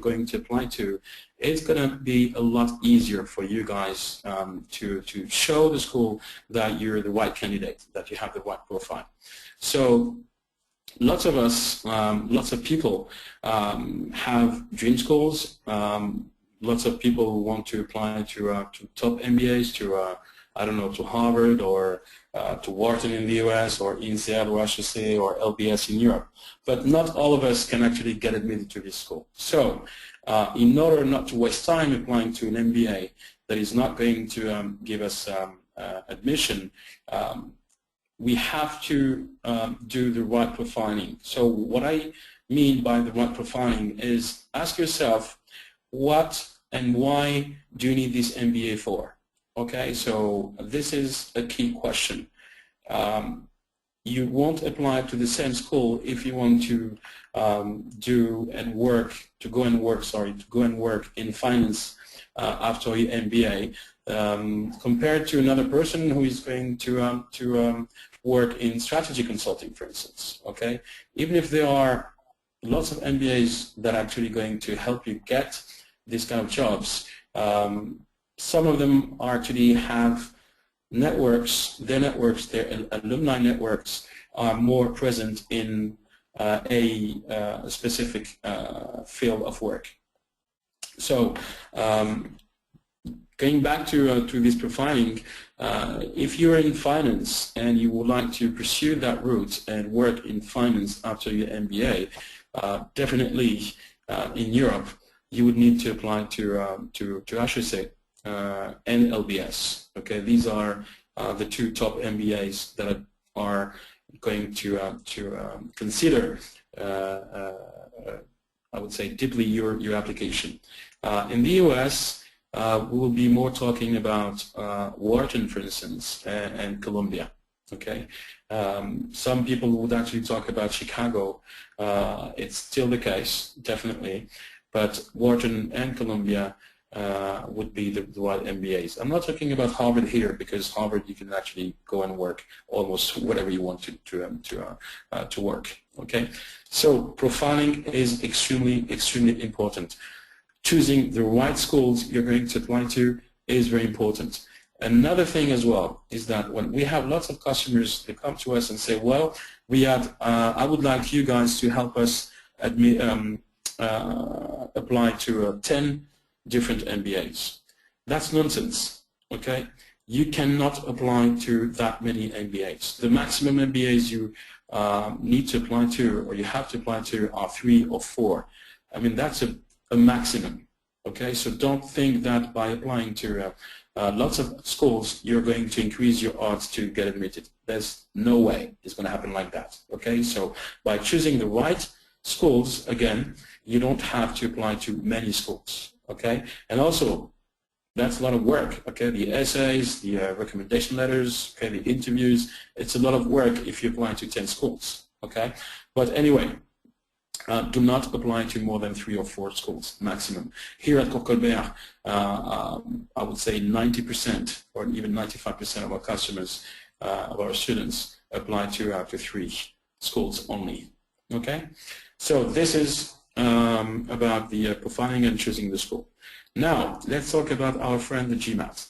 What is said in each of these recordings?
going to apply to, it's going to be a lot easier for you guys to show the school that you're the right candidate, that you have the right profile. So lots of us, lots of people have dream schools. Lots of people want to apply to top MBAs, to I don't know, to Harvard or to Wharton in the US or INSEAD or HEC or LBS in Europe. But not all of us can actually get admitted to this school. So in order not to waste time applying to an MBA that is not going to give us admission, we have to do the right profiling. So what I mean by the right profiling is ask yourself, what and why do you need this MBA for? Okay, so this is a key question. You won't apply to the same school if you want to go and work in finance after your MBA, compared to another person who is going to work in strategy consulting, for instance. Okay, even if there are lots of MBAs that are actually going to help you get these kind of jobs, some of them actually have networks, their alumni networks are more present in a specific field of work. So going back to this profiling, if you're in finance and you would like to pursue that route and work in finance after your MBA, definitely in Europe you would need to apply to HEC and LBS. Okay, these are the two top MBAs that are going to consider, I would say, deeply your application. In the US, we will be more talking about Wharton, for instance, and Columbia. Okay, some people would actually talk about Chicago. It's still the case, definitely, but Wharton and Columbia would be the right MBAs. I'm not talking about Harvard here, because Harvard you can actually go and work almost whatever you want to work. Okay, so profiling is extremely important. Choosing the right schools you're going to apply to is very important. Another thing as well is that when we have lots of customers that come to us and say, well, I would like you guys to help us apply to 10 different MBAs. That's nonsense, okay? You cannot apply to that many MBAs. The maximum MBAs you need to apply to, or you have to apply to, are 3 or 4. I mean, that's a maximum, okay? So don't think that by applying to lots of schools, you're going to increase your odds to get admitted. There's no way it's going to happen like that, okay? So by choosing the right schools, again, you don't have to apply to many schools. Okay, and also that's a lot of work. Okay, the essays, the recommendation letters, okay, the interviews. It's a lot of work if you apply to 10 schools. Okay, but anyway, do not apply to more than 3 or 4 schools maximum. Here at Cours Colbert, I would say 90% or even 95% of our customers, of our students, apply to 3 schools only. Okay, so this is about the profiling and choosing the school. Now, let's talk about our friend the GMAT.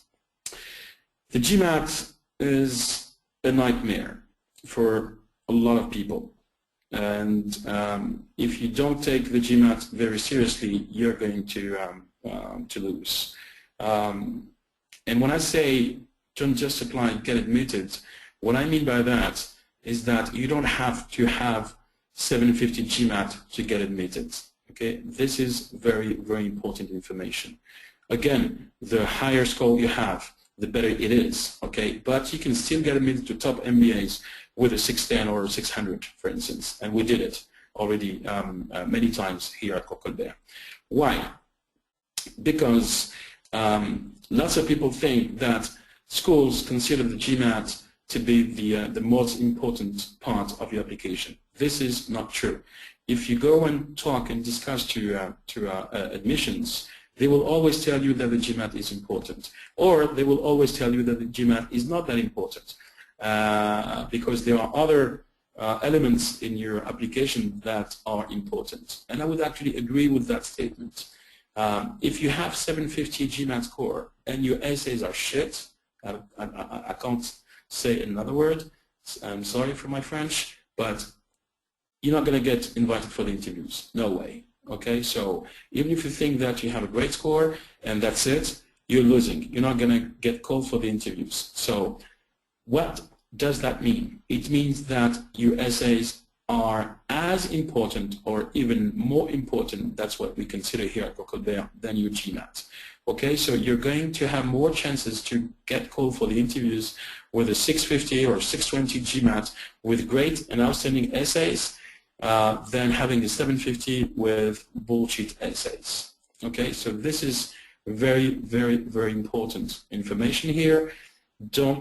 The GMAT is a nightmare for a lot of people. And if you don't take the GMAT very seriously, you're going to lose. And when I say don't just apply and get admitted, what I mean by that is that you don't have to have 750 GMAT to get admitted. Okay, this is very important information. Again, the higher score you have, the better it is. Okay, but you can still get admitted to top MBAs with a 610 or a 600, for instance, and we did it already many times here at Cours Colbert. Why? Because lots of people think that schools consider the GMAT to be the most important part of your application. This is not true. If you go and talk and discuss to admissions, they will always tell you that the GMAT is important, or they will always tell you that the GMAT is not that important, because there are other elements in your application that are important. And I would actually agree with that statement. If you have 750 GMAT score and your essays are shit, I can't say another word, I'm sorry for my French, but you're not going to get invited for the interviews. No way. Okay, so even if you think that you have a great score and that's it, you're losing. You're not going to get called for the interviews. So what does that mean? It means that your essays are as important or even more important, that's what we consider here at Cours Colbert, than your GMAT. Okay, so you're going to have more chances to get called for the interviews with a 650 or 620 GMAT with great and outstanding essays than having a 750 with bullshit essays. Okay, so this is very, very, very important information here. Do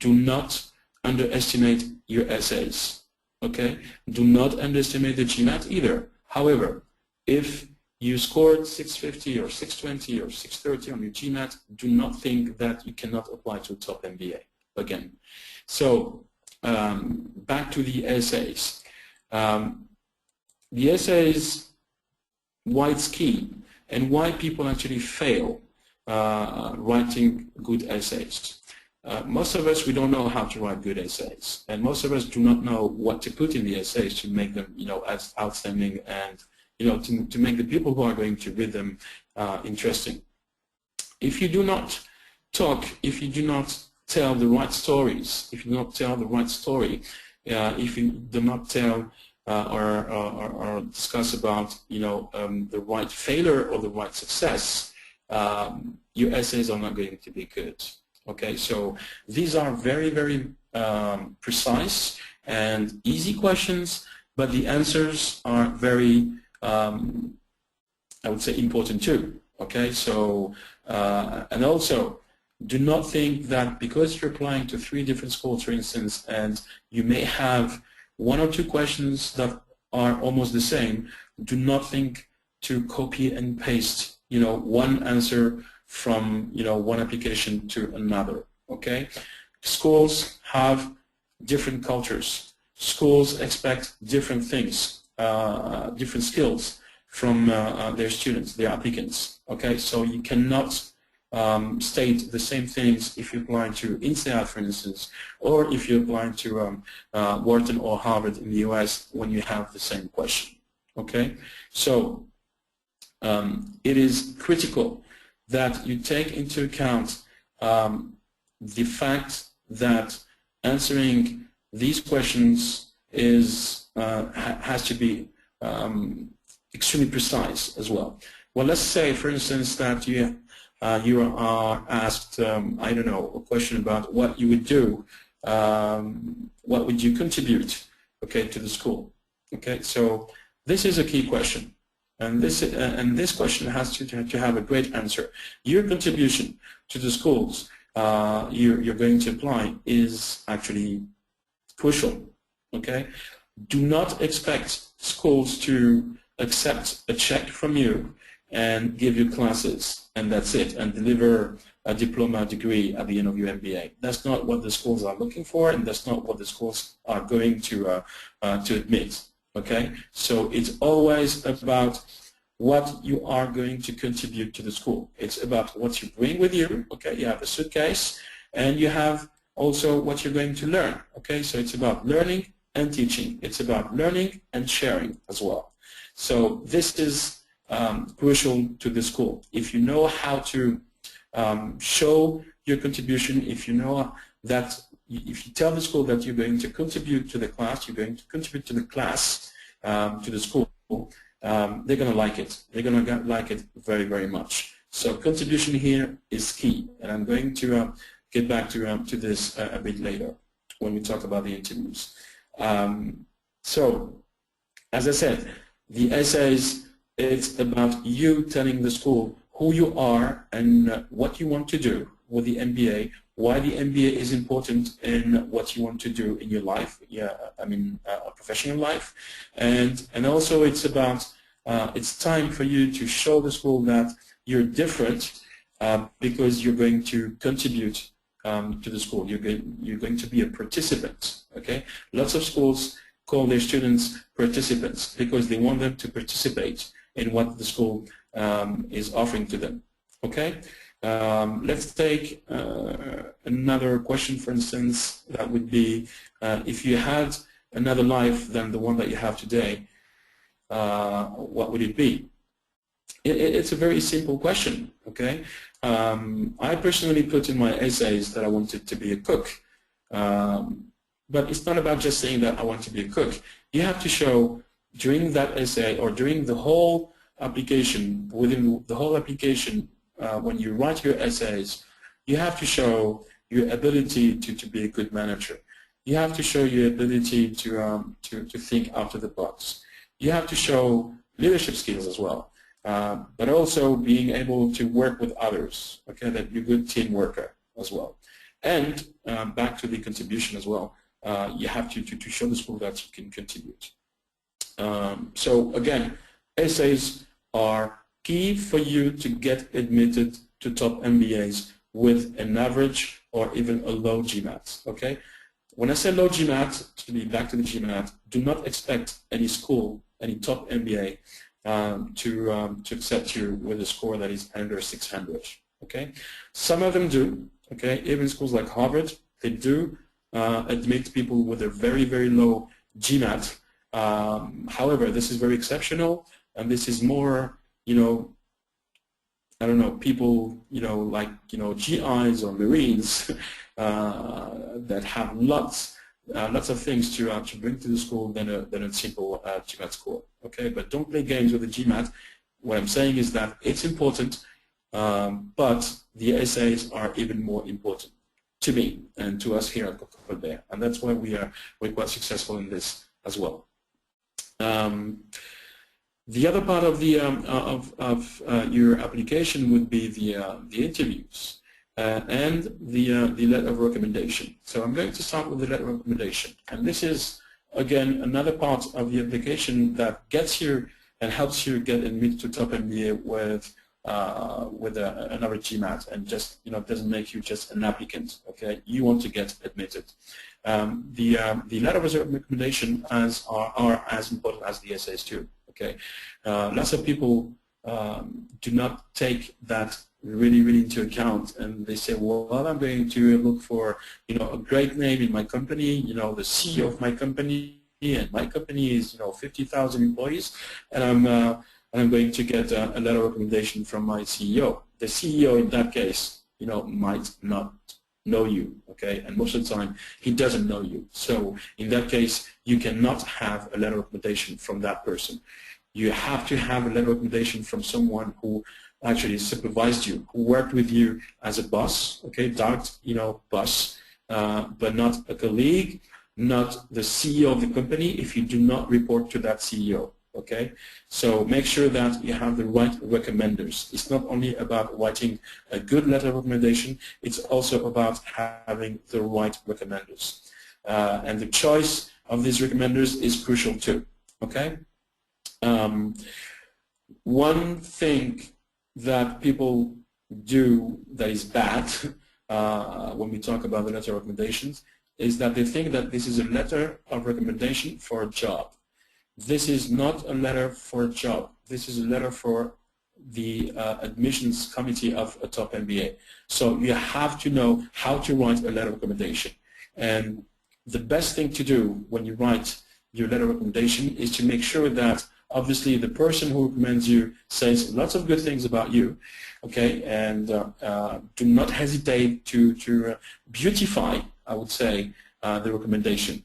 not underestimate your essays. Okay, do not underestimate the GMAT either. However, if you scored 650 or 620 or 630 on your GMAT, do not think that you cannot apply to a top MBA again. So back to the essays. The essays, why it's key and why people actually fail writing good essays. Most of us, we don't know how to write good essays, and most of us do not know what to put in the essays to make them, as outstanding and, to make the people who are going to read them interesting. If you do not talk, if you do not tell the right stories, if you do not tell the right story, if you do not tell or discuss about, the right failure or the right success, your essays are not going to be good. Okay, so these are very, very precise and easy questions, but the answers are very, I would say, important too. Okay, so, and also, do not think that because you're applying to 3 different schools, for instance, and you may have 1 or 2 questions that are almost the same, do not think to copy and paste, one answer from one application to another. Okay, schools have different cultures. Schools expect different things, different skills from their students, their applicants. Okay, so you cannot state the same things if you apply to INSEAD, for instance, or if you apply to Wharton or Harvard in the US when you have the same question. Okay, so it is critical that you take into account the fact that answering these questions has to be extremely precise as well. Well, let's say, for instance, that you are asked, I don't know, a question about what you would do, what would you contribute, okay, to the school. Okay, so this is a key question. And this question has to have a great answer. Your contribution to the schools you're going to apply is actually crucial. Okay, do not expect schools to accept a check from you and give you classes and that's it, and deliver a diploma degree at the end of your MBA. That's not what the schools are looking for, and that's not what the schools are going to admit. Okay, so it's always about what you are going to contribute to the school. It's about what you bring with you. Okay, you have a suitcase, and you have also what you're going to learn. Okay, so it's about learning and teaching. It's about learning and sharing as well. So this is crucial to the school. If you know how to show your contribution, if you know that, if you tell the school that you're going to contribute to the class, you're going to contribute to the class, to the school, they're going to like it. They're going to like it very, very much. So contribution here is key, and I'm going to get back to this a bit later when we talk about the interviews. So, as I said, the essays, it's about you telling the school who you are and what you want to do with the MBA, why the MBA is important in what you want to do in your life, a professional life, and also it's about it's time for you to show the school that you're different because you're going to contribute to the school. You're going to be a participant. Okay, lots of schools call their students participants because they want them to participate in what the school is offering to them. Okay? Let's take another question, for instance, that would be if you had another life than the one that you have today, what would it be? It's a very simple question, okay? I personally put in my essays that I wanted to be a cook, but it's not about just saying that I want to be a cook. You have to show during that essay or during the whole application, within the whole application, when you write your essays, you have to show your ability to be a good manager. You have to show your ability to think out of the box. You have to show leadership skills as well, but also being able to work with others, okay, that you're a good team worker as well. And back to the contribution as well, you have to show the school that you can contribute. So again, essays are key for you to get admitted to top MBAs with an average or even a low GMAT, okay? When I say low GMAT, to be back to the GMAT, do not expect any school, any top MBA to accept you with a score that is under 600, okay? Some of them do, okay? Even schools like Harvard, they do admit people with a very, very low GMAT. However, this is very exceptional, and this is more, you know, I don't know, people, you know, like, you know, GIs or Marines that have lots of things to bring to the school than a simple GMAT score. Okay, but don't play games with the GMAT. What I'm saying is that it's important, but the essays are even more important to me and to us here at Cours Colbert, and that's why we're quite successful in this as well. The other part of the your application would be the interviews and the letter of recommendation. So I'm going to start with the letter of recommendation, and this is again another part of the application that gets you and helps you get admitted to top MBA with another GMAT, and just, you know, doesn't make you just an applicant. Okay, you want to get admitted. The letter of recommendation are as important as the essays too. Okay, lots of people do not take that really into account, and they say, well, I'm going to look for, you know, a great name in my company, you know, the CEO of my company, and my company is, you know, 50,000 employees, and I'm going to get a letter of recommendation from my CEO. The CEO in that case, you know, might not know you, okay, and most of the time he doesn't know you. So in that case, you cannot have a letter of recommendation from that person. You have to have a letter of recommendation from someone who actually supervised you, who worked with you as a boss, okay, direct, you know, boss, but not a colleague, not the CEO of the company if you do not report to that CEO. Okay, so make sure that you have the right recommenders. It's not only about writing a good letter of recommendation, it's also about having the right recommenders. And the choice of these recommenders is crucial too. Okay, one thing that people do that is bad when we talk about the letter of recommendations is that they think that this is a letter of recommendation for a job. This is not a letter for a job. This is a letter for the admissions committee of a top MBA. So you have to know how to write a letter of recommendation. And the best thing to do when you write your letter of recommendation is to make sure that obviously the person who recommends you says lots of good things about you, okay, and do not hesitate to beautify, I would say, the recommendation.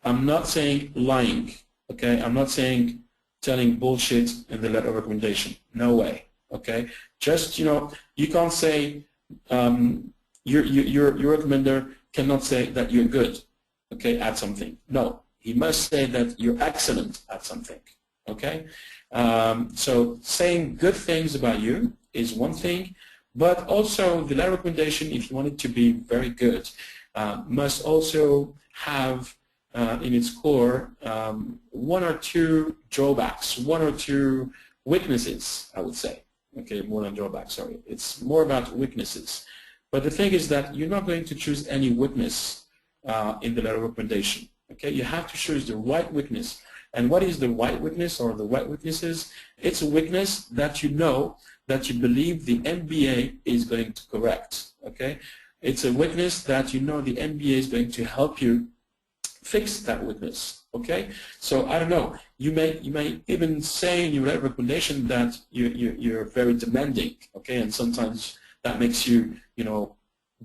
I'm not saying lying. Okay, I'm not saying telling bullshit in the letter of recommendation. No way. Okay, just, you know, you can't say your recommender cannot say that you're good. Okay, at something. No, he must say that you're excellent at something. Okay, so saying good things about you is one thing, but also the letter of recommendation, if you want it to be very good, must also have in its core one or two drawbacks, one or two weaknesses, I would say. Okay, more than drawbacks, sorry. It's more about weaknesses. But the thing is that you're not going to choose any weakness in the letter of recommendation. Okay, you have to choose the right witness. And what is the right witness or the right witnesses? It's a witness that you know, that you believe the MBA is going to correct. Okay, it's a witness that you know the MBA is going to help you fix that witness. Okay, so I don't know. You may even say in your recommendation that you're very demanding. Okay, and sometimes that makes you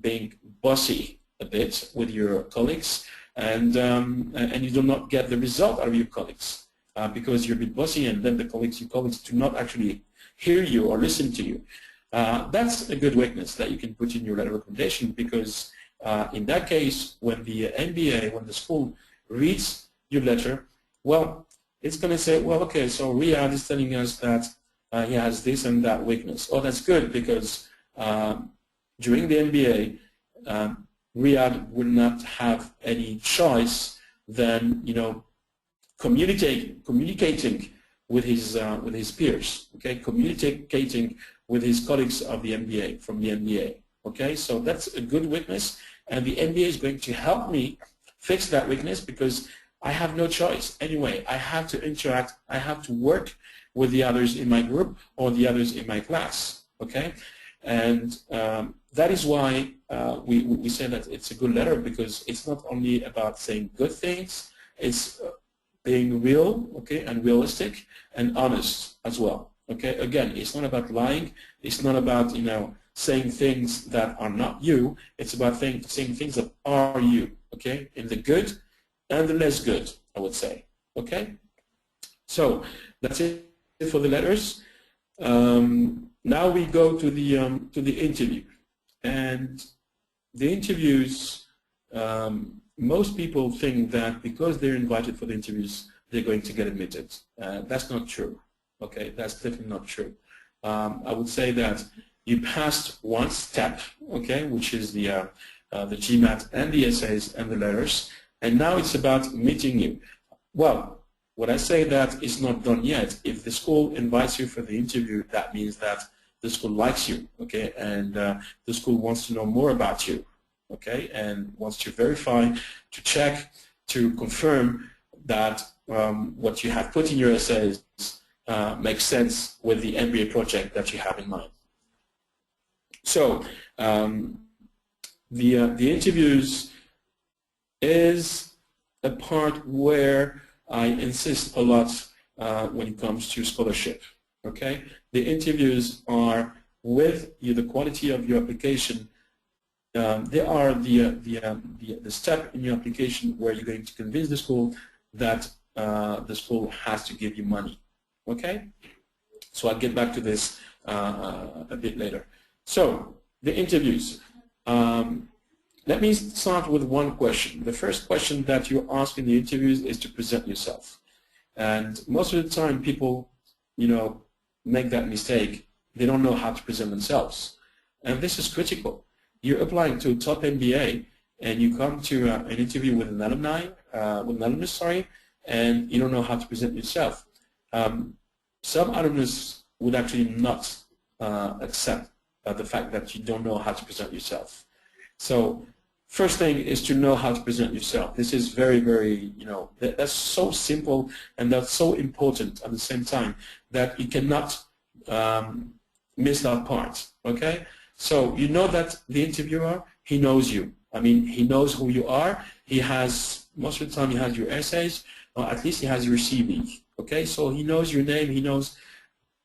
being bossy a bit with your colleagues, and you do not get the result out of your colleagues because you're a bit bossy, and then your colleagues do not actually hear you or listen to you. That's a good witness that you can put in your letter of recommendation, because in that case, when the MBA, when the school reads your letter, well, it's going to say, well, okay, so Riyad is telling us that he has this and that weakness. Oh, that's good, because during the MBA, Riyad will not have any choice than communicating with his peers. Okay, communicating with his colleagues of the MBA, from the MBA. Okay, so that's a good witness, and the MBA is going to help me fix that weakness, because I have no choice. Anyway, I have to interact, I have to work with the others in my group or the others in my class. Okay, and that is why we say that it's a good letter, because it's not only about saying good things, it's being real, okay, and realistic and honest as well. Okay, again, it's not about lying, it's not about saying things that are not you, it's about saying things that are you, okay, in the good and the less good, I would say. Okay, so that's it for the letters. Now we go to the interview, and the interviews. Most people think that because they're invited for the interviews, they're going to get admitted. That's not true. Okay, that's definitely not true. I would say that you passed one step, okay, which is the GMAT and the essays and the letters, and now it's about meeting you. Well, when I say that it's not done yet, if the school invites you for the interview, that means that the school likes you, okay, and the school wants to know more about you, okay, and wants to verify, to check, to confirm that what you have put in your essays makes sense with the MBA project that you have in mind. So the interviews is a part where I insist a lot when it comes to scholarship. Okay, the interviews are with the quality of your application. They are the step in your application where you're going to convince the school that the school has to give you money. Okay, so I'll get back to this a bit later. So the interviews. Let me start with one question. The first question that you ask in the interviews is to present yourself. And most of the time people, make that mistake. They don't know how to present themselves. And this is critical. You're applying to a top MBA and you come to an interview with an alumnus, and you don't know how to present yourself. Some alumnus would actually not accept the fact that you don't know how to present yourself. So first thing is to know how to present yourself. This is very, very, that's so simple and that's so important at the same time that you cannot miss that part, okay? So you know that the interviewer, he knows you. I mean, he knows who you are. He has, most of the time he has your essays, or at least he has your CV, okay? So he knows your name, he knows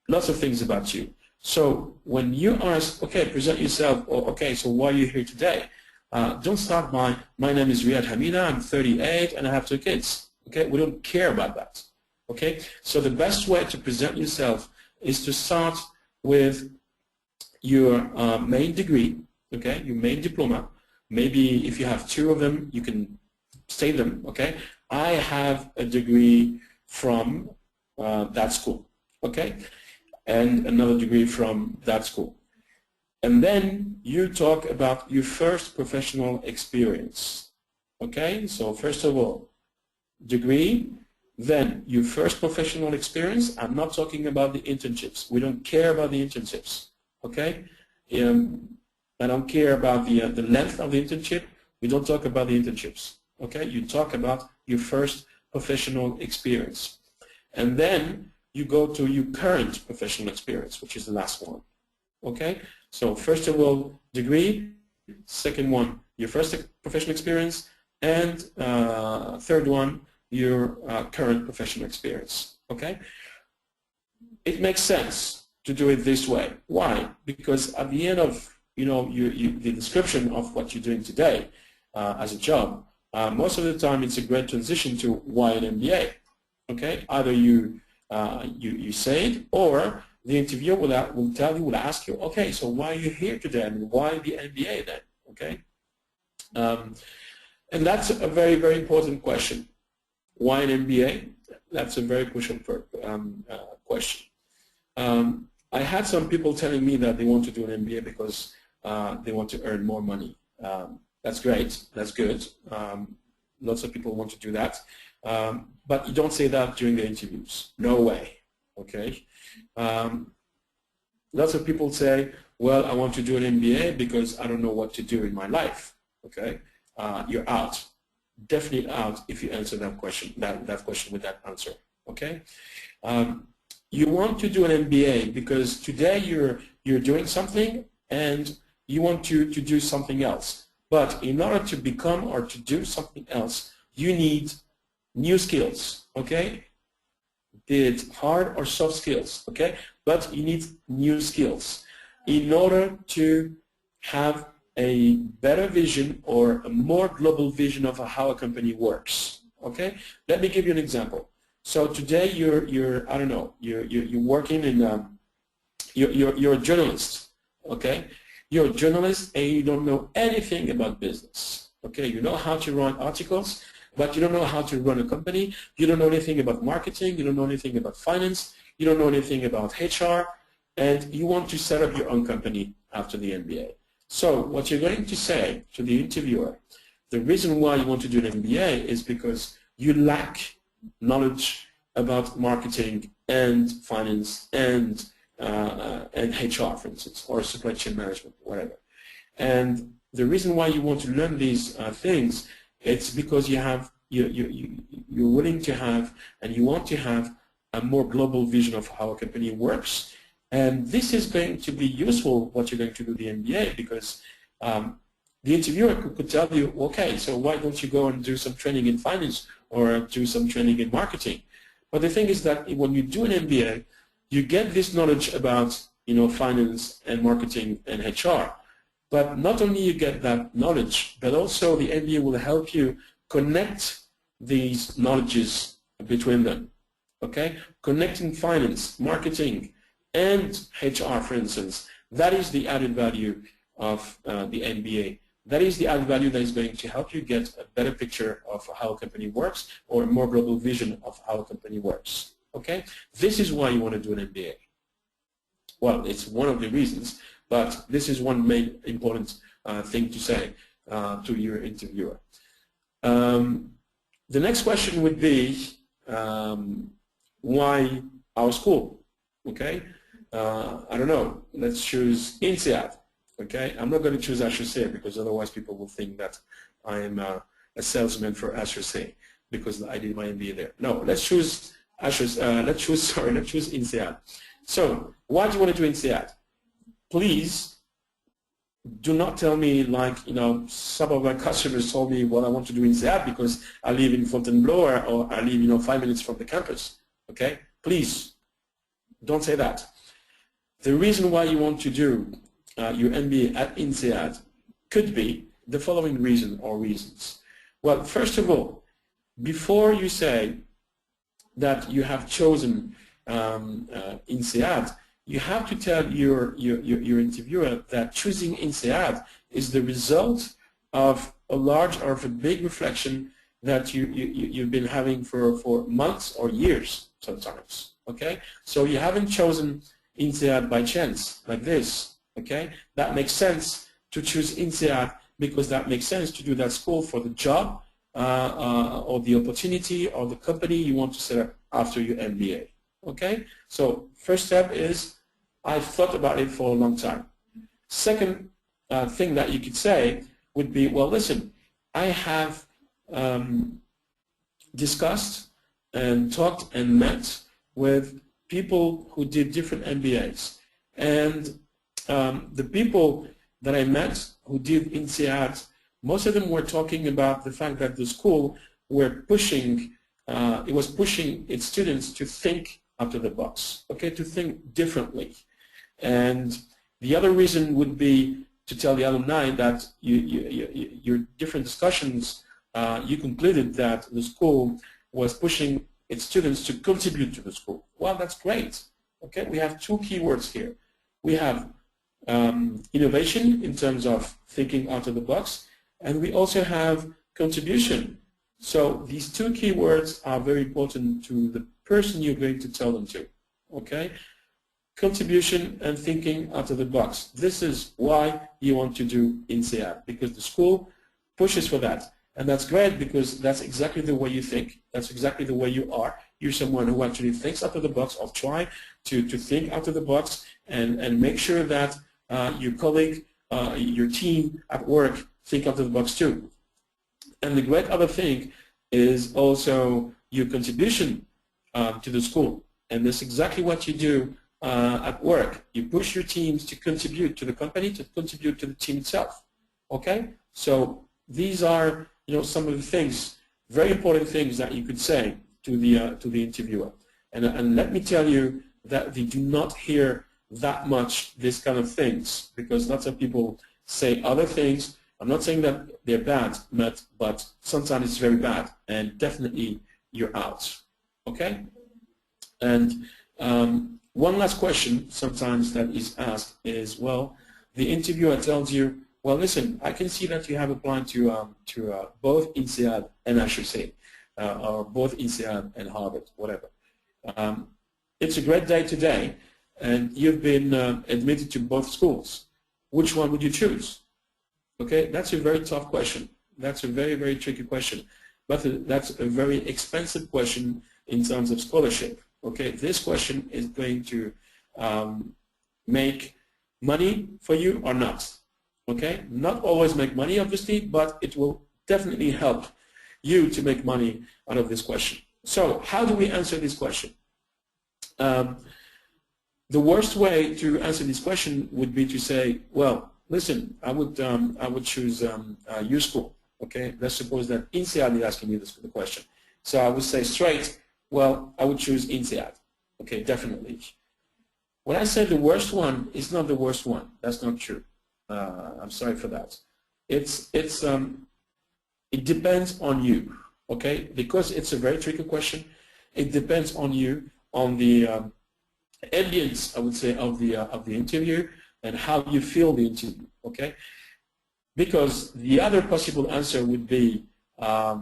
lots of things about you. So when you ask, okay, present yourself, or okay, so why are you here today? Don't start by, my name is Riyad Hamida, I'm 38 and I have 2 kids. Okay, we don't care about that. Okay, so the best way to present yourself is to start with your main degree, okay, your main diploma. Maybe if you have 2 of them, you can state them, okay. I have a degree from that school, okay, and another degree from that school. And then you talk about your first professional experience, okay? So first of all, degree, then your first professional experience. I'm not talking about the internships. We don't care about the internships, okay? I don't care about the length of the internship. We don't talk about the internships, Okay, you talk about your first professional experience. And then you go to your current professional experience, which is the last one. Okay, so first of all, degree, second one, your first professional experience, and third one, your current professional experience. Okay, it makes sense to do it this way. Why? Because at the end of the description of what you're doing today as a job, most of the time it's a great transition to why an MBA. Okay, either you say it, or the interviewer will ask you, okay, so why are you here today, and why the MBA then? Okay, and that's a very, very important question. Why an MBA? That's a very crucial question. I had some people telling me that they want to do an MBA because they want to earn more money. That's great. That's good. Lots of people want to do that. But you don't say that during the interviews. No way. Okay. Lots of people say, well, I want to do an MBA because I don't know what to do in my life. Okay. You're out. Definitely out if you answer that question, that question with that answer. Okay. You want to do an MBA because today you're doing something and you want to do something else. But in order to become or to do something else, you need new skills, okay? Be it hard or soft skills, okay? But you need new skills in order to have a better vision or a more global vision of how a company works, okay? Let me give you an example. So today you're I don't know, you're working in you're a journalist, okay? You're a journalist and you don't know anything about business, okay? You know how to write articles, but you don't know how to run a company. You don't know anything about marketing. You don't know anything about finance. You don't know anything about HR, and you want to set up your own company after the MBA. So what you're going to say to the interviewer, the reason why you want to do an MBA is because you lack knowledge about marketing and finance and HR, for instance, or supply chain management, whatever. And the reason why you want to learn these things, it's because you're willing to have and you want to have a more global vision of how a company works. And this is going to be useful, what you're going to do the MBA, because the interviewer could tell you, okay, so why don't you go and do some training in finance or do some training in marketing? But the thing is that when you do an MBA, you get this knowledge about finance and marketing and HR. But not only you get that knowledge, but also the MBA will help you connect these knowledges between them. Okay? Connecting finance, marketing, and HR, for instance, that is the added value of the MBA. That is the added value that is going to help you get a better picture of how a company works or a more global vision of how a company works. Okay? This is why you want to do an MBA. Well, it's one of the reasons, but this is one main important thing to say to your interviewer. The next question would be, why our school? Okay? I don't know. Let's choose INSEAD. Okay? I'm not going to choose HEC because otherwise people will think that I am a salesman for HEC because I did my MBA there. No, let's choose let's choose INSEAD. So, why do you want to do INSEAD? Please do not tell me like, some of my customers told me, well, I want to do INSEAD because I live in Fontainebleau or I live, 5 minutes from the campus. Okay? Please, don't say that. The reason why you want to do your MBA at INSEAD could be the following reason or reasons. Well, first of all, before you say that you have chosen INSEAD, you have to tell your interviewer that choosing INSEAD is the result of a large or of a big reflection that you've been having for months or years sometimes. Okay, so you haven't chosen INSEAD by chance like this. Okay, that makes sense to choose INSEAD because that makes sense to do that school for the job or the opportunity or the company you want to set up after your MBA. Okay, so first step is I've thought about it for a long time. Second thing that you could say would be, well, listen, I have discussed and talked and met with people who did different MBAs. And the people that I met who did INSEAD, most of them were talking about the fact that the school were pushing, it was pushing its students to think out of the box, okay, to think differently. And the other reason would be to tell the alumni that your different discussions, you concluded that the school was pushing its students to contribute to the school. Well, that's great. Okay, we have two keywords here. We have innovation in terms of thinking out of the box, and we also have contribution. So these two keywords are very important to the person you're going to tell them to. Okay, contribution and thinking out of the box. This is why you want to do INSEAD, because the school pushes for that. And that's great because that's exactly the way you think. That's exactly the way you are. You're someone who actually thinks out of the box, or try to think out of the box, and make sure that your colleague, your team at work think out of the box too. And the great other thing is also your contribution to the school. And that's exactly what you do at work. You push your teams to contribute to the company, to contribute to the team itself. Okay? So these are, you know, some of the things, very important things that you could say to the interviewer. And let me tell you that they do not hear that much this kind of things, because lots of people say other things. I'm not saying that they're bad, but sometimes it's very bad, and definitely you're out. Okay? And one last question sometimes that is asked is, well, the interviewer tells you, well, listen, I can see that you have applied to both INSEAD and HEC, or both INSEAD and Harvard, whatever. It's a great day today, and you've been admitted to both schools. Which one would you choose? Okay, that's a very tough question. That's a very, very tricky question. But that's a very expensive question in terms of scholarship. Okay, this question is going to make money for you or not. Okay, not always make money, obviously, but it will definitely help you to make money out of this question. So how do we answer this question? The worst way to answer this question would be to say, well, listen, I would choose your school. Okay, let's suppose that INSEAD is asking me the question. So I would say straight, well, I would choose INSEAD. Okay, definitely. When I say the worst one, it's not the worst one. That's not true. I'm sorry for that. It depends on you. Okay, because it's a very tricky question. It depends on you, on the ambience, I would say, of the interview, and how you feel the interview. Okay, because the other possible answer would be I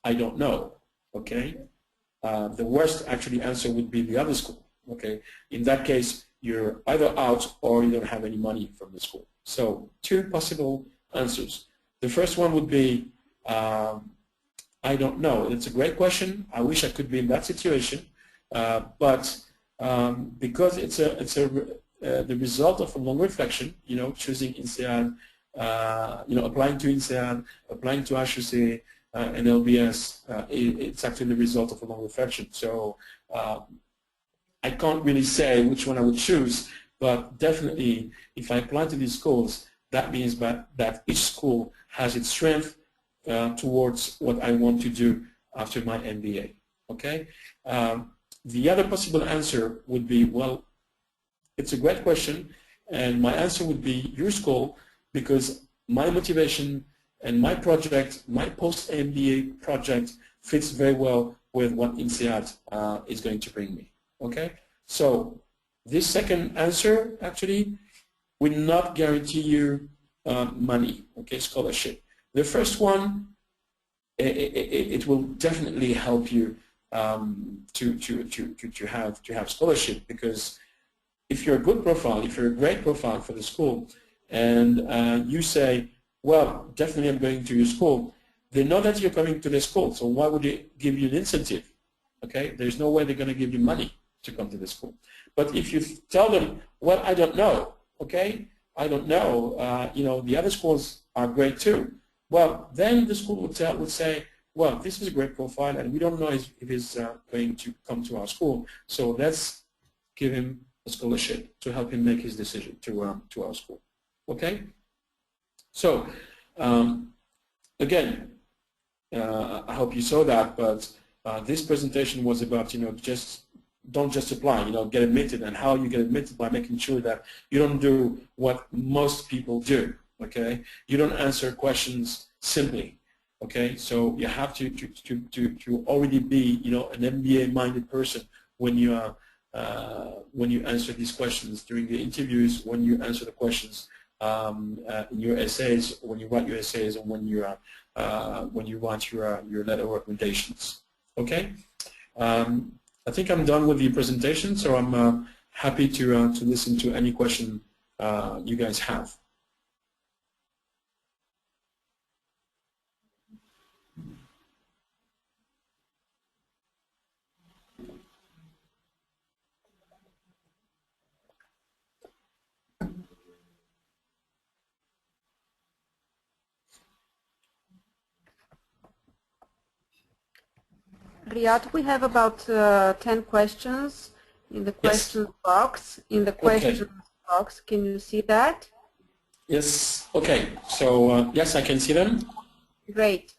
don't know. Okay, the worst actually answer would be the other school. Okay, in that case, you're either out or you don't have any money from the school. So two possible answers. The first one would be I don't know. It's a great question. I wish I could be in that situation, but because it's the result of a long reflection, you know, choosing INSEAD, you know, applying to INSEAD, applying to HEC and LBS, it's actually the result of a long reflection. So I can't really say which one I would choose, but definitely if I apply to these schools, that means that each school has its strength towards what I want to do after my MBA. Okay. The other possible answer would be, well, it's a great question, and my answer would be your school, because my motivation and my project, my post-MBA project, fits very well with what INSEAD is going to bring me. Okay, so this second answer actually will not guarantee you money, okay, scholarship. The first one, it will definitely help you to have scholarship, because if you're a good profile, if you're a great profile for the school, and you say, well, definitely I'm going to your school, they know that you're coming to their school, so why would they give you an incentive? Okay, there's no way they're going to give you money to come to the school. But if you tell them, well, I don't know, okay, I don't know, you know, the other schools are great too, well, then the school would say, well, this is a great profile, and we don't know if he's going to come to our school, so let's give him a scholarship to help him make his decision to our school. Okay? So, again, I hope you saw that, but this presentation was about, don't just apply, get admitted, and how you get admitted by making sure that you don't do what most people do, okay? You don't answer questions simply, okay? So you have to already be, an MBA-minded person when you answer these questions during the interviews, when you answer the questions in your essays, when you write your essays, and when you write your letter of recommendations. Okay. I think I'm done with the presentation, so I'm happy to listen to any question you guys have. Riyad, we have about 10 questions in the question box. In the question box, can you see that? Yes. Okay. So yes, I can see them. Great.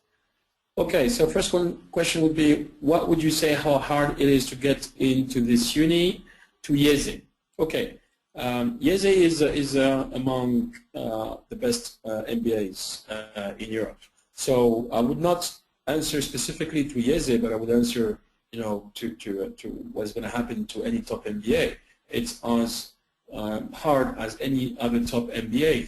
Okay. So first question would be, what would you say how hard it is to get into this uni to IESE? Okay. IESE is among the best MBAs in Europe. So I would not answer specifically to IESE, but I would answer, to what's going to happen to any top MBA. It's as hard as any other top MBA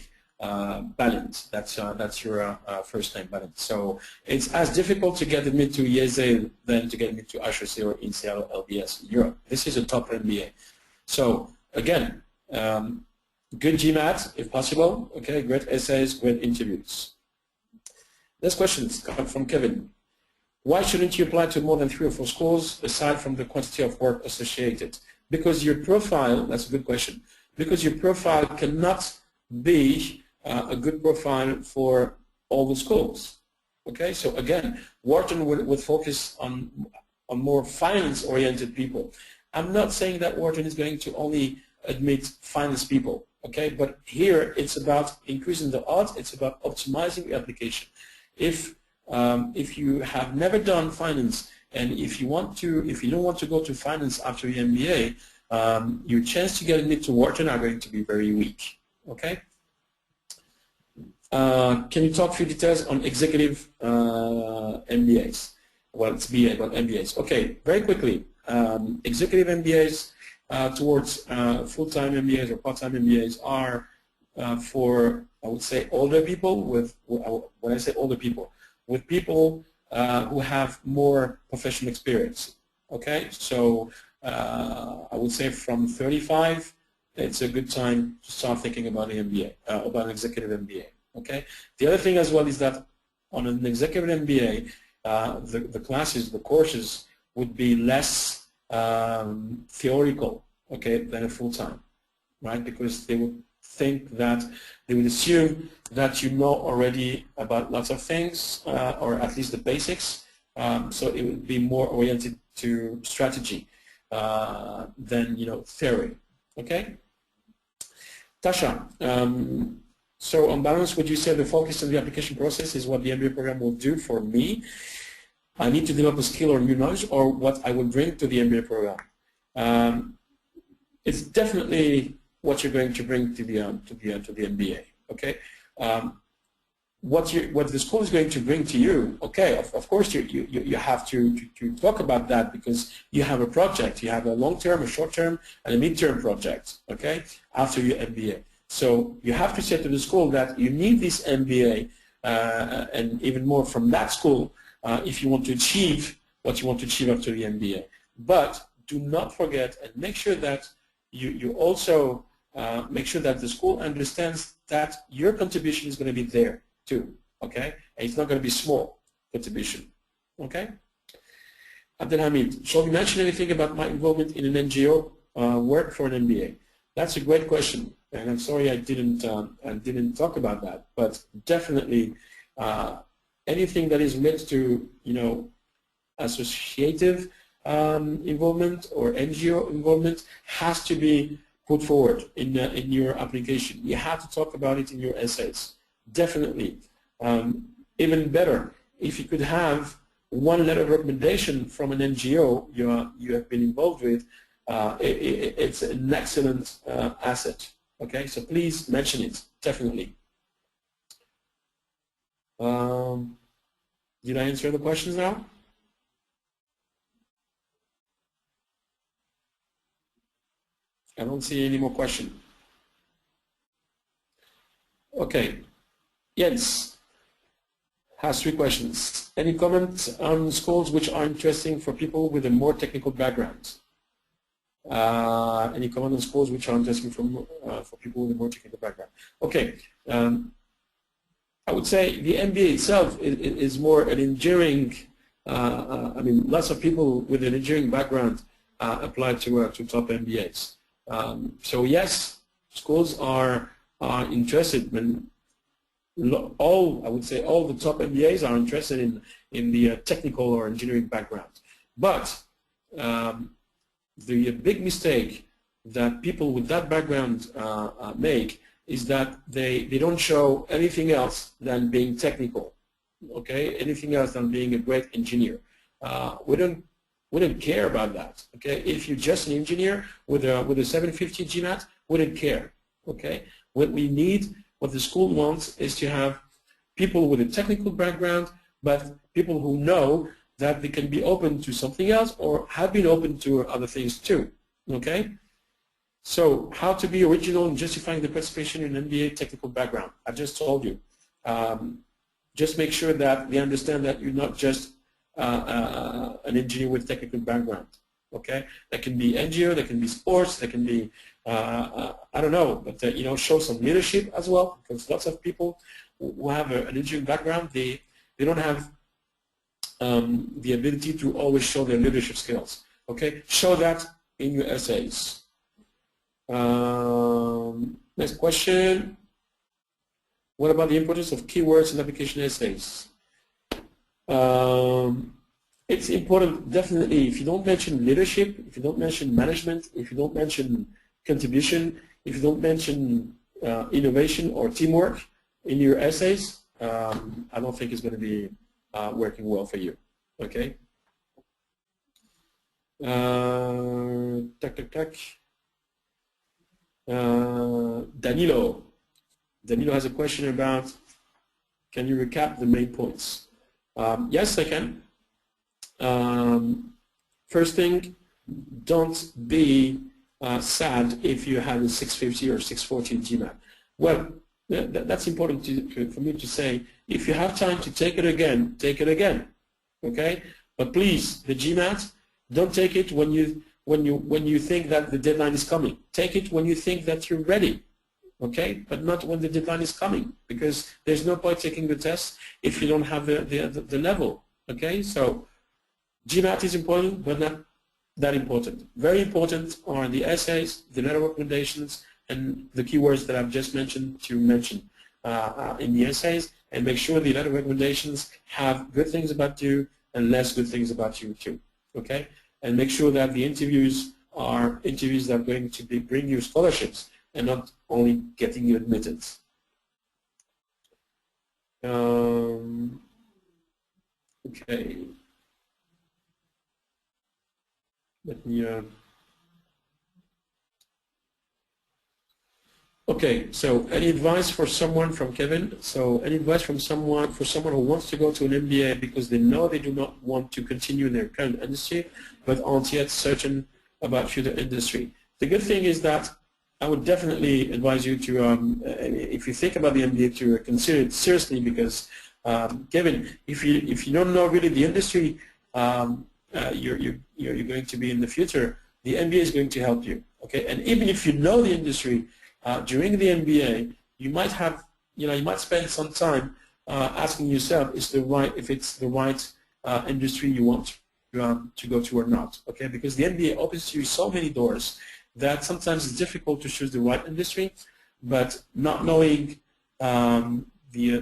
balance. That's your first-time balance. So it's as difficult to get admitted to IESE than to get admitted to HEC or INSEAD or LBS in Europe. This is a top MBA. So again, good GMAT if possible. Okay, great essays, great interviews. This question is from Kevin. Why shouldn't you apply to more than 3 or 4 schools aside from the quantity of work associated? Because your profile, that's a good question, because your profile cannot be a good profile for all the schools. Okay, so again, Wharton would focus on more finance-oriented people. I'm not saying that Wharton is going to only admit finance people, okay, but here it's about increasing the odds, it's about optimizing the application. If you have never done finance, and if you don't want to go to finance after your MBA, your chance to get admitted to Wharton are going to be very weak. Okay. Can you talk a few details on executive MBAs? Well, it's BA, but MBAs. Okay, very quickly. Executive MBAs towards full-time MBAs or part-time MBAs are for, I would say, older people with, when I say older people, with people who have more professional experience. Okay, so I would say from 35, it's a good time to start thinking about an MBA, about an executive MBA. Okay, the other thing as well is that on an executive MBA, the classes, the courses would be less theoretical, okay, than a full-time, right? Because they would think that they would assume that you know already about lots of things, or at least the basics. So it would be more oriented to strategy than theory. Okay, Tasha. So on balance, would you say the focus on the application process is what the MBA program will do for me? I need to develop a skill or new knowledge, or what I will bring to the MBA program. It's definitely what you're going to bring to the MBA. Okay, what the school is going to bring to you. Okay, of course you have to talk about that, because you have a project. You have a long-term, a short-term, and a mid-term project. Okay, after your MBA. So you have to say to the school that you need this MBA and even more from that school if you want to achieve what you want to achieve after the MBA. But do not forget and make sure that you also make sure that the school understands that your contribution is going to be there too. Okay, and it's not going to be small contribution. Okay. Abdelhamid, shall we mention anything about my involvement in an NGO work for an MBA? That's a great question, and I'm sorry I didn't talk about that. But definitely, Anything that is related to, associative involvement or NGO involvement has to be put forward in your application. You have to talk about it in your essays. Definitely. Even better, if you could have one letter of recommendation from an NGO you have been involved with, it's an excellent asset. Okay, so please mention it, definitely. Did I answer the questions now? I don't see any more questions. Okay, Jens has 3 questions. Any comments on schools which are interesting for people with a more technical background? Any comment on schools which are interesting for people with a more technical background? Okay, I would say the MBA itself is more an engineering. I mean, lots of people with an engineering background apply to top MBAs. So yes, schools are interested. I would say all the top MBAs are interested in the technical or engineering background. But the big mistake that people with that background make is that they don't show anything else than being technical, okay? Anything else than being a great engineer. We don't care about that, okay? If you're just an engineer with a 750 GMAT, we don't care, okay? What we need, what the school wants, is to have people with a technical background, but people who know that they can be open to something else or have been open to other things too, okay? So how to be original in justifying the participation in MBA technical background? I just told you. Just make sure that they understand that you're not just an engineer with technical background, okay? That can be NGO, that can be sports, that can be, I don't know, but show some leadership as well, because lots of people who have an engineering background, they don't have the ability to always show their leadership skills, okay? Show that in your essays. Next question. What about the importance of keywords in application essays? It's important, definitely. If you don't mention leadership, if you don't mention management, if you don't mention contribution, if you don't mention innovation or teamwork in your essays, I don't think it's going to be working well for you. Okay. Danilo has a question about, can you recap the main points? Yes, I can. First thing, don't be sad if you have a 650 or 640 GMAT. Well, that's important for me to say. If you have time to take it again, take it again. Okay? But please, the GMAT, don't take it when you think that the deadline is coming. Take it when you think that you're ready. Okay? But not when the deadline is coming, because there's no point taking the test if you don't have the level. Okay? So GMAT is important, but not that important. Very important are the essays, the letter recommendations, and the keywords that I've just mentioned to mention in the essays, and make sure the letter recommendations have good things about you and less good things about you too. Okay? And make sure that the interviews are interviews that are going to bring you scholarships and not only getting you admitted. Okay. Let me. Okay. So, any advice for someone from Kevin? So, any advice from someone who wants to go to an MBA because they know they do not want to continue in their current industry, but aren't yet certain about future industry? The good thing is that I would definitely advise you to, if you think about the MBA, to consider it seriously, because Kevin, if you don't know really the industry you're going to be in the future, the MBA is going to help you. Okay, and even if you know the industry during the MBA, you might have, you might spend some time asking yourself, if it's the right industry you want to go to or not. Okay, because the MBA opens you so many doors that sometimes it's difficult to choose the right industry, but not knowing the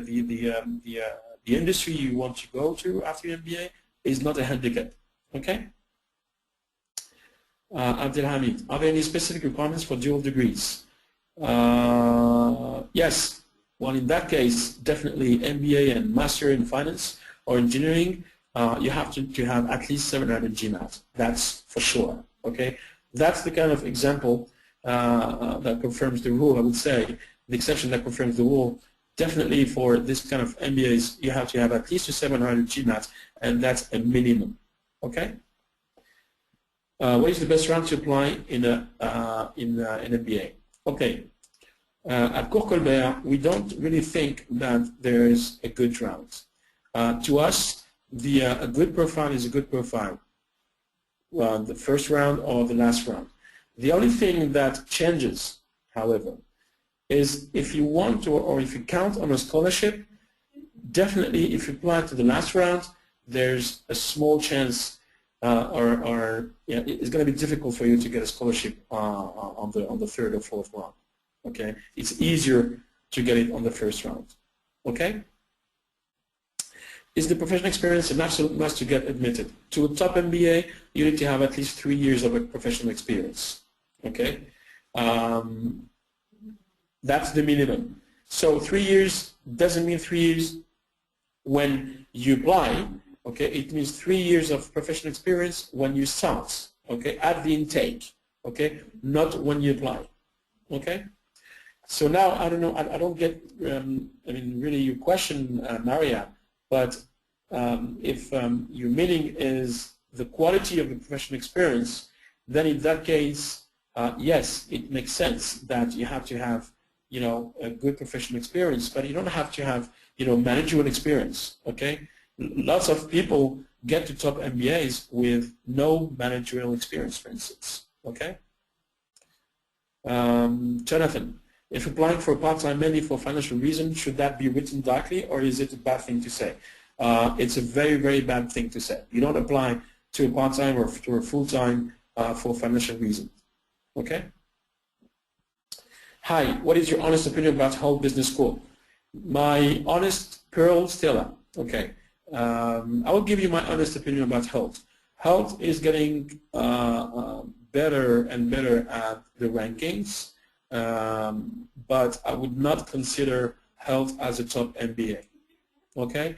industry you want to go to after your MBA is not a handicap. Okay. Abdelhamid, are there any specific requirements for dual degrees? Yes. Well, in that case, definitely MBA and Master in Finance or Engineering, you have to have at least 700 GMAT. That's for sure. Okay. That's the kind of example that confirms the rule, I would say. The exception that confirms the rule. Definitely for this kind of MBAs, you have to have at least a 700 GMAT, and that's a minimum. Okay. What is the best route to apply in an MBA? Okay. At Cours Colbert, we don't really think that there is a good route. To us, a good profile is a good profile. Well, the first round or the last round. The only thing that changes, however, is if you want to, or if you count on a scholarship, definitely if you apply to the last round, there's a small chance, it's going to be difficult for you to get a scholarship on the third or fourth round. Okay, it's easier to get it on the first round. Okay. Is the professional experience an absolute must to get admitted? To a top MBA, you need to have at least 3 years of a professional experience. Okay. That's the minimum. So 3 years doesn't mean 3 years when you apply. Okay, it means 3 years of professional experience when you start. Okay, at the intake. Okay, not when you apply. Okay. So now I don't know. I don't get. I mean, really, your question, Maria. But if your meaning is the quality of the professional experience, then in that case, yes, it makes sense that you have to have, you know, a good professional experience, but you don't have to have, you know, managerial experience. Okay, lots of people get to top MBAs with no managerial experience, for instance. Okay, Jonathan, if applying for a part-time mainly for financial reasons, should that be written darkly, or is it a bad thing to say? It's a very, very bad thing to say. You don't apply to a part-time or to a full-time for financial reasons. Okay. Hi, what is your honest opinion about Hull Business School? My honest Pearl Stella. Okay. I will give you my honest opinion about Hull. Hull is getting better and better at the rankings, but I would not consider Hull as a top MBA. Okay.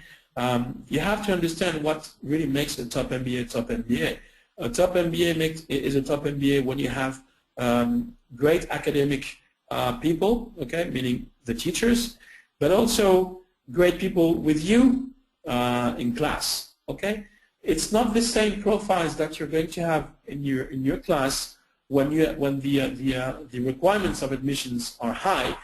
You have to understand what really makes a top MBA a top MBA. A top MBA is a top MBA when you have great academic people, okay, meaning the teachers, but also great people with you in class, okay? It's not the same profiles that you're going to have in your class when the requirements of admissions are high,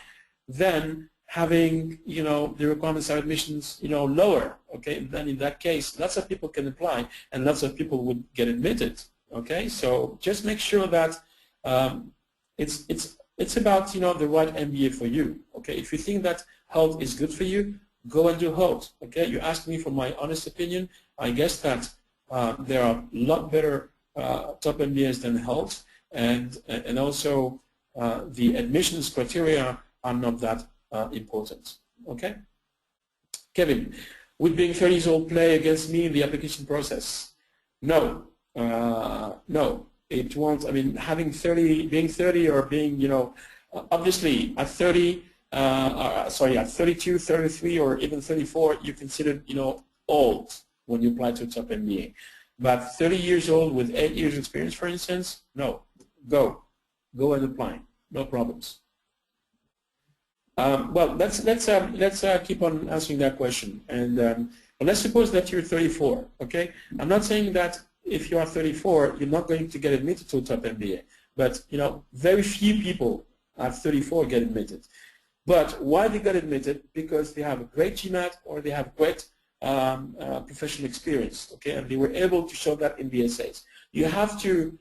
then having, you know, the requirements of admissions, you know, lower, okay? Then in that case, lots of people can apply and lots of people would get admitted, okay? So just make sure that it's about, you know, the right MBA for you, okay? If you think that Hull is good for you, go and do Hull, okay? You asked me for my honest opinion. I guess that there are a lot better top MBAs than Hull, and also the admissions criteria are not that important. Okay, Kevin, would being 30 years old play against me in the application process? No, no, it won't. I mean, being 30 or being, you know, obviously at 30, sorry, at 32, 33, or even 34, you're considered, you know, old when you apply to a top MBA. But 30 years old with 8 years experience, for instance, no, go and apply, no problems. Well, let's keep on answering that question. And let's suppose that you're 34. Okay, I'm not saying that if you are 34, you're not going to get admitted to a top MBA. But you know, very few people at 34 get admitted. But why they got admitted? Because they have a great GMAT or they have great professional experience. Okay, and they were able to show that in the essays. You have to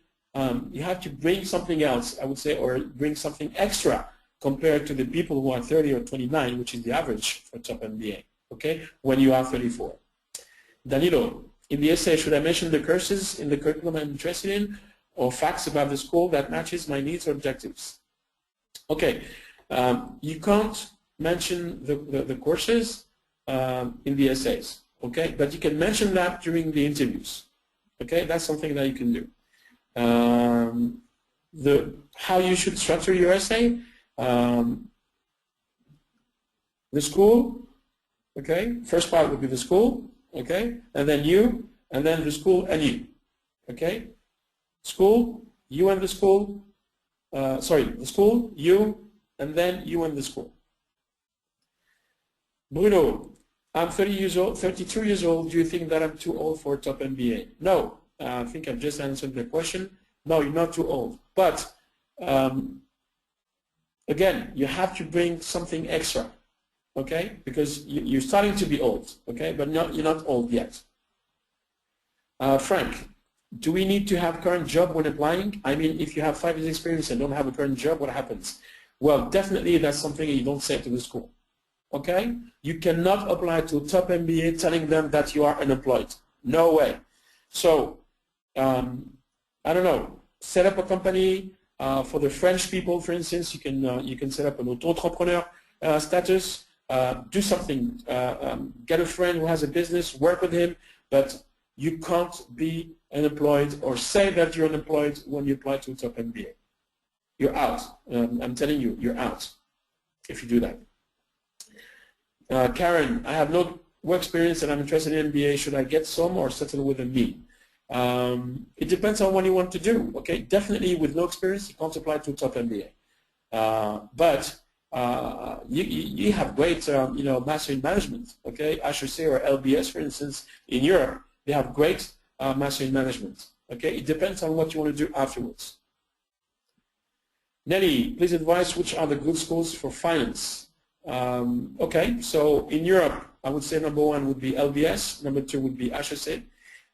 bring something else, I would say, or bring something extra compared to the people who are 30 or 29, which is the average for top MBA, okay, when you are 34. Danilo, in the essay, should I mention the courses in the curriculum I'm interested in or facts about the school that matches my needs or objectives? Okay, you can't mention the courses in the essays, okay? But you can mention that during the interviews, okay? That's something that you can do. How you should structure your essay, the school, okay? First part would be the school, okay? And then you, and then the school and you, okay? School, you and the school, the school, you, and then you and the school. Bruno, I'm 32 years old. Do you think that I'm too old for a top MBA? No, I think I've just answered the question. No, you're not too old. But again, you have to bring something extra, okay? Because you're starting to be old, okay? But you're not old yet. Frank, do we need to have current job when applying? I mean, if you have 5 years experience and don't have a current job, what happens? Well, definitely that's something you don't say to the school, okay? You cannot apply to a top MBA telling them that you are unemployed. No way. So, I don't know, set up a company for the French people, for instance. You can set up an auto-entrepreneur status, do something, get a friend who has a business, work with him, but you can't be unemployed or say that you're unemployed when you apply to a top MBA. You're out. I'm telling you, you're out if you do that. Karen, I have no work experience and I'm interested in MBA. Should I get some or settle with a me? It depends on what you want to do. Okay, definitely with no experience, you can't apply to a top MBA. But you have great, master in management. Okay, HEC or LBS, for instance, in Europe, they have great master in management. Okay, it depends on what you want to do afterwards. Nelly, please advise which are the good schools for finance. Okay, so in Europe, I would say number 1 would be LBS, number 2 would be HEC,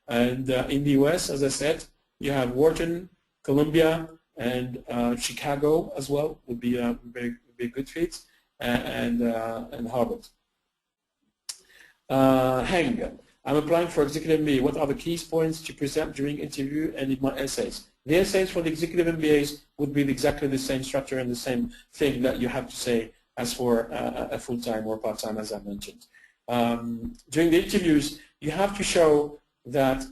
and in the US, as I said, you have Wharton, Columbia, and Chicago as well would be a very good fit, and Harvard. Heng, I'm applying for executive MBA. What are the key points to present during interview and in my essays? The essays for the executive MBAs would be exactly the same structure and the same thing that you have to say as for a full-time or part-time, as I mentioned. During the interviews, you have to show that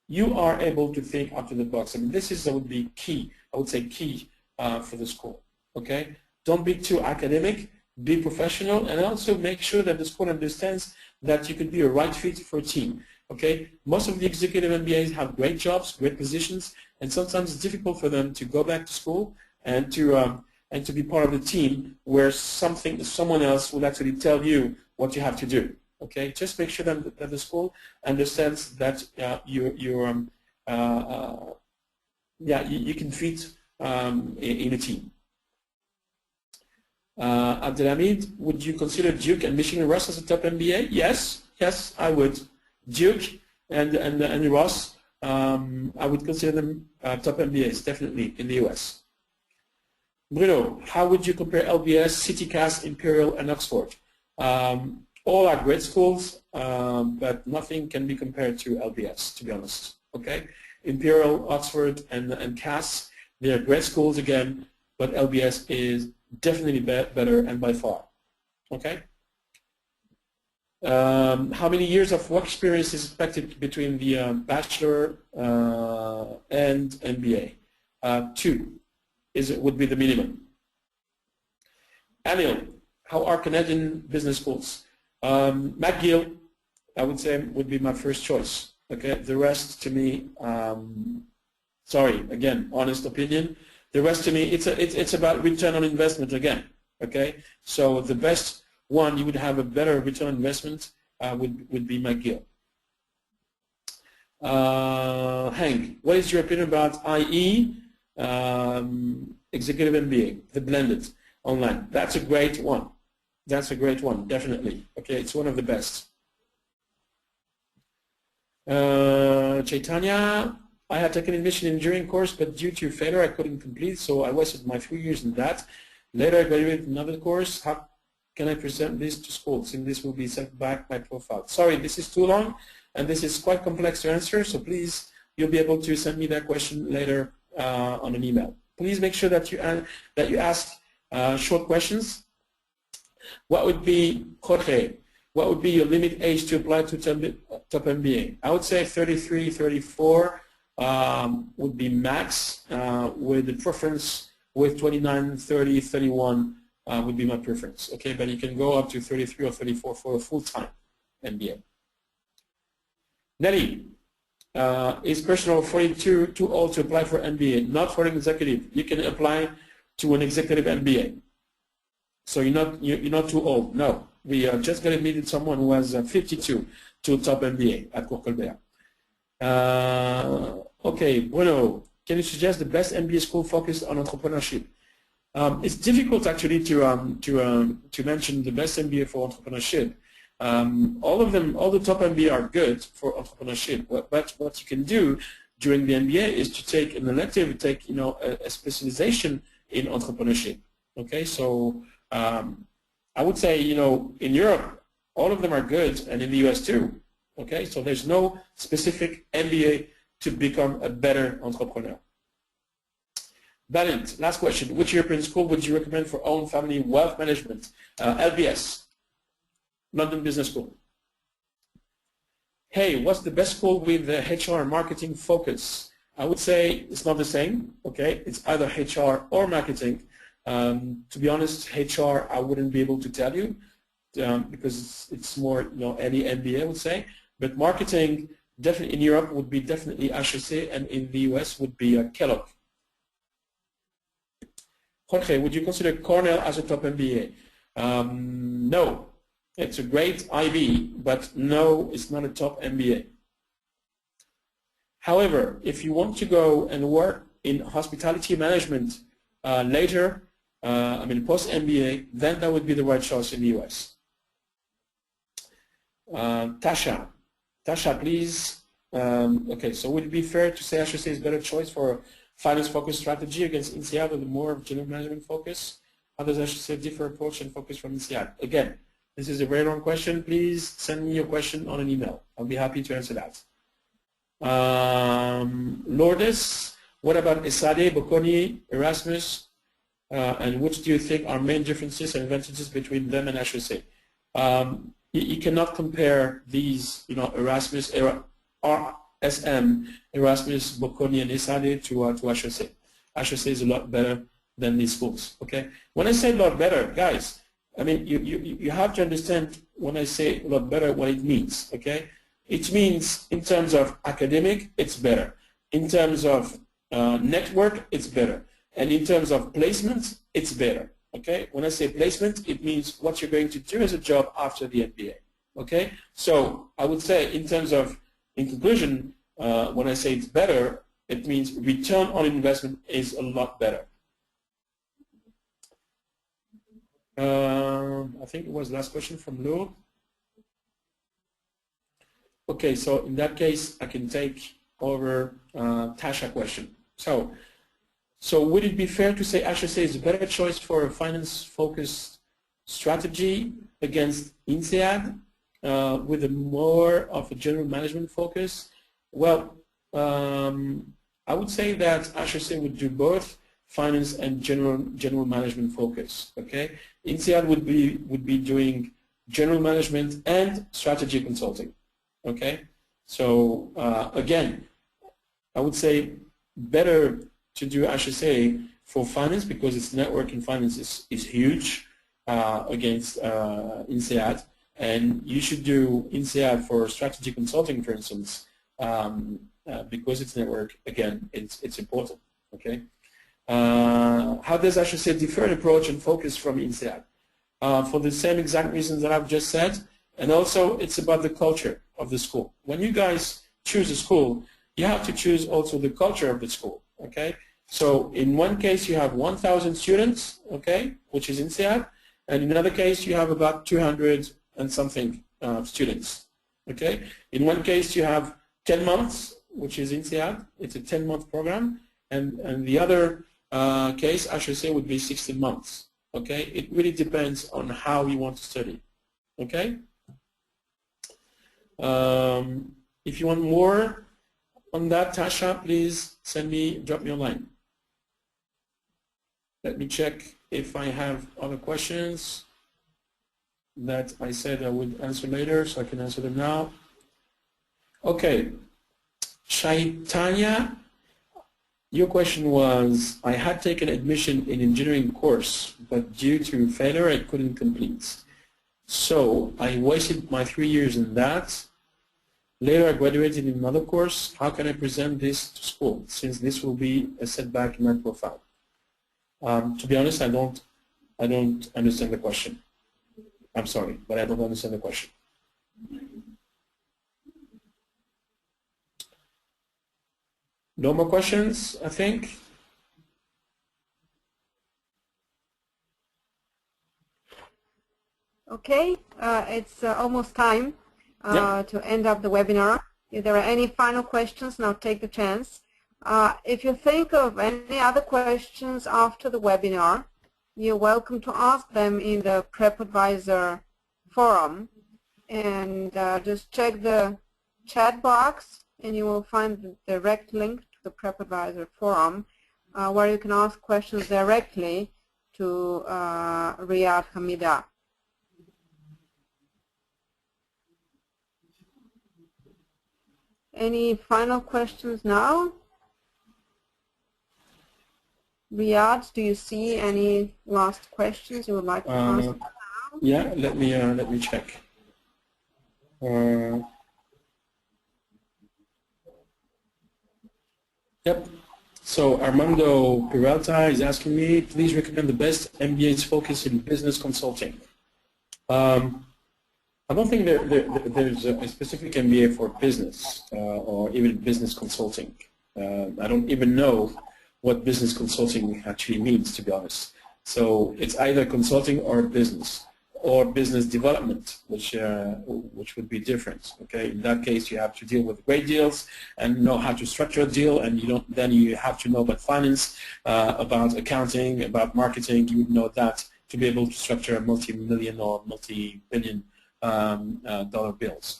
you are able to think out of the box. I mean, this would be key. I would say key for the school. Okay, don't be too academic. Be professional, and also make sure that the school understands that you could be a right fit for a team. Okay, most of the executive MBAs have great jobs, great positions, and sometimes it's difficult for them to go back to school and to be part of the team where someone else will actually tell you what you have to do. Okay, just make sure that the school understands that you can fit in a team. Abdelhamid, would you consider Duke and Michigan Ross as a top MBA? Yes, I would. Duke and Ross, I would consider them top MBAs, definitely, in the US. Bruno, how would you compare LBS, CityCast, Imperial, and Oxford? All are great schools, but nothing can be compared to LBS, to be honest. Okay, Imperial, Oxford, and CAS, they are great schools again, but LBS is definitely better and by far. Okay. How many years of work experience is expected between the bachelor and MBA? 2 would be the minimum. Anil, how are Canadian business schools? McGill, I would say, would be my first choice. Okay, the rest to me, sorry, again, honest opinion. The rest to me, it's about return on investment again. Okay, so the best one you would have a better return on investment would be McGill. Hank, what is your opinion about IE Executive MBA, the blended online? That's a great one. That's a great one, definitely. Okay, it's one of the best. Chaitanya, I had taken admission in engineering course, but due to failure I couldn't complete, so I wasted my 3 years in that. Later I graduated another course. How can I present this to school, since this will be sent back my profile? Sorry, this is too long, and this is quite complex to answer, so please, you'll be able to send me that question later on an email. Please make sure that you ask Short questions. What would be, Jorge, what would be your limit age to apply to top MBA? I would say 33, 34 would be max, with the preference with 29, 30, 31 would be my preference. Okay, but you can go up to 33 or 34 for a full-time MBA. Nelly, is person over 42 too old to apply for MBA? Not for an executive. You can apply to an executive MBA. So you're not too old. No, we just got admitted someone who was 52 to a top MBA at Cours Colbert. Okay, Bruno, can you suggest the best MBA school focused on entrepreneurship? It's difficult actually to mention the best MBA for entrepreneurship. All of them, all the top MBA are good for entrepreneurship. But what you can do during the MBA is to take an elective, take a specialization in entrepreneurship. Okay, so I would say in Europe all of them are good, and in the US too. Okay, so there's no specific MBA to become a better entrepreneur. Balint, last question. Which European school would you recommend for own family wealth management? LBS, London Business School. Hey, what's the best school with the HR marketing focus? I would say it's not the same. Okay, it's either HR or marketing. To be honest, HR I wouldn't be able to tell you because it's more any MBA I would say. But marketing definitely in Europe would be definitely HEC, and in the US would be Kellogg. Jorge, would you consider Cornell as a top MBA? No, it's a great IB, but no, it's not a top MBA. However, if you want to go and work in hospitality management later, I mean post MBA, then that would be the right choice in the US. Tasha, please. Okay, so would it be fair to say HEC is a better choice for finance-focused strategy against INSEAD with a more general management focus? How does HEC differ approach and focus from INSEAD? Again, this is a very long question. Please send me your question on an email. I'll be happy to answer that. Lourdes, what about ESADE, Bocconi, Erasmus, and which do you think are main differences and advantages between them and HEC? You cannot compare these, Erasmus, RSM, Erasmus, Bocconi, and ESADE to HEC. HEC is a lot better than these schools. Okay. When I say a lot better, guys, I mean you have to understand when I say a lot better what it means. Okay. It means in terms of academic, it's better. In terms of network, it's better. And in terms of placement, it's better. Okay? When I say placement, it means what you're going to do as a job after the MBA. Okay? So I would say in terms of, in conclusion, when I say it's better, it means return on investment is a lot better. I think it was the last question from Lou. Okay, so in that case, I can take over Tasha question. So would it be fair to say HEC is a better choice for a finance-focused strategy against INSEAD with a more of a general management focus? Well, I would say that HEC would do both finance and general management focus. Okay, INSEAD would be doing general management and strategy consulting. Okay, so again, I would say better to do HEC for finance because its network in finance is huge against INSEAD, and you should do INSEAD for strategy consulting, for instance, because its network, again, it's important. Okay, how does HEC differ in approach and focus from INSEAD? For the same exact reasons that I've just said, and also it's about the culture of the school. When you guys choose a school, you have to choose also the culture of the school. Okay, so in one case you have 1,000 students, okay, which is INSEAD, and in another case you have about 200 and something students. Okay, in one case you have 10 months, which is INSEAD, it's a 10-month program, and the other case, HEC, would be 16 months. Okay, it really depends on how you want to study. Okay, if you want more on that, Tasha, please drop me a line. Let me check if I have other questions that I said I would answer later, so I can answer them now. Okay, Chaitanya, your question was, I had taken admission in engineering course, but due to failure I couldn't complete. So I wasted my 3 years in that. Later I graduated in another course. How can I present this to school, since this will be a setback in my profile? To be honest, I don't understand the question. I'm sorry, but I don't understand the question. No more questions, I think. Okay, it's almost time to end up the webinar. If there are any final questions, now take the chance. If you think of any other questions after the webinar, you're welcome to ask them in the Prep Advisor forum, and just check the chat box and you will find the direct link to the Prep Advisor forum where you can ask questions directly to Riyad Hamida. Any final questions now? Riyad, do you see any last questions you would like to ask? Yeah, let me check. Yep. So Armando Peralta is asking me, please recommend the best MBA's focus in business consulting. I don't think there's a specific MBA for business or even business consulting. I don't even know what business consulting actually means, to be honest. So it's either consulting or business development, which would be different. Okay, in that case, you have to deal with great deals and know how to structure a deal, and then you have to know about finance, about accounting, about marketing. You would know that to be able to structure a multi-million or multi-billion dollar deals.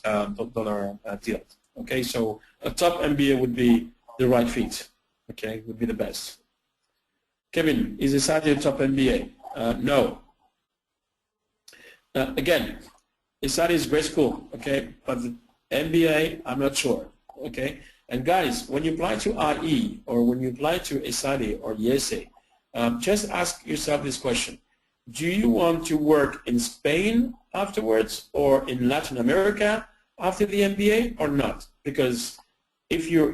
Okay, so a top MBA would be the right fit. Okay, would be the best. Kevin, is ESADE a top MBA? No. Again, ESADE is a great school, okay, but the MBA, I'm not sure, okay? And guys, when you apply to IE or when you apply to ESADE or IESE, just ask yourself this question. Do you want to work in Spain afterwards or in Latin America after the MBA or not? Because if you're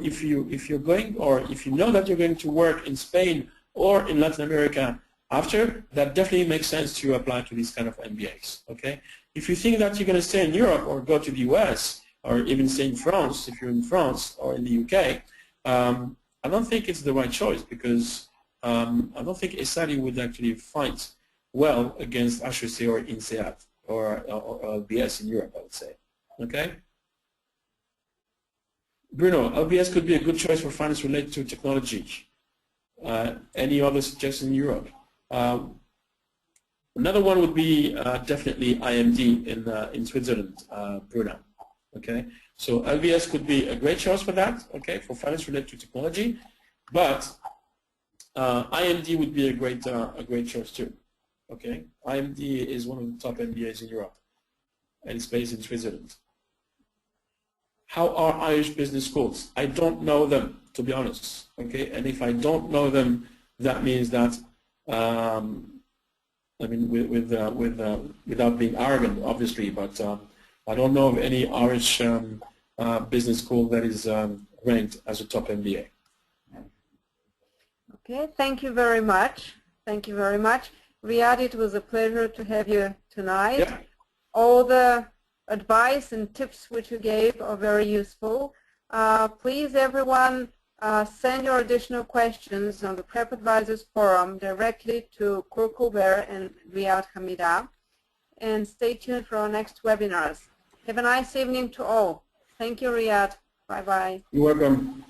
going, or if you know that you're going to work in Spain or in Latin America after, that definitely makes sense to apply to these kind of MBAs. Okay. If you think that you're going to stay in Europe or go to the US or even stay in France, if you're in France or in the UK, I don't think it's the right choice, because I don't think ESADE would actually fight well against HEC or INSEAD or LBS in Europe, I would say. Okay. Bruno, LBS could be a good choice for finance related to technology. Any other suggestions in Europe? Another one would be definitely IMD in Switzerland, Bruno. Okay, so LBS could be a great choice for that. Okay, for finance related to technology, but IMD would be a great choice too. Okay, IMD is one of the top MBAs in Europe, and it's based in Switzerland. How are Irish business schools? I don't know them, to be honest. Okay, and if I don't know them, that means that I mean, without being arrogant, obviously, but I don't know of any Irish business school that is ranked as a top MBA. Okay, thank you very much. Thank you very much. Riyad, it was a pleasure to have you tonight. Yeah. All the advice and tips which you gave are very useful. Please, everyone, send your additional questions on the Prep Advisors Forum directly to Cours Colbert and Riyad Hamida. And stay tuned for our next webinars. Have a nice evening to all. Thank you, Riyad. Bye-bye. You're welcome.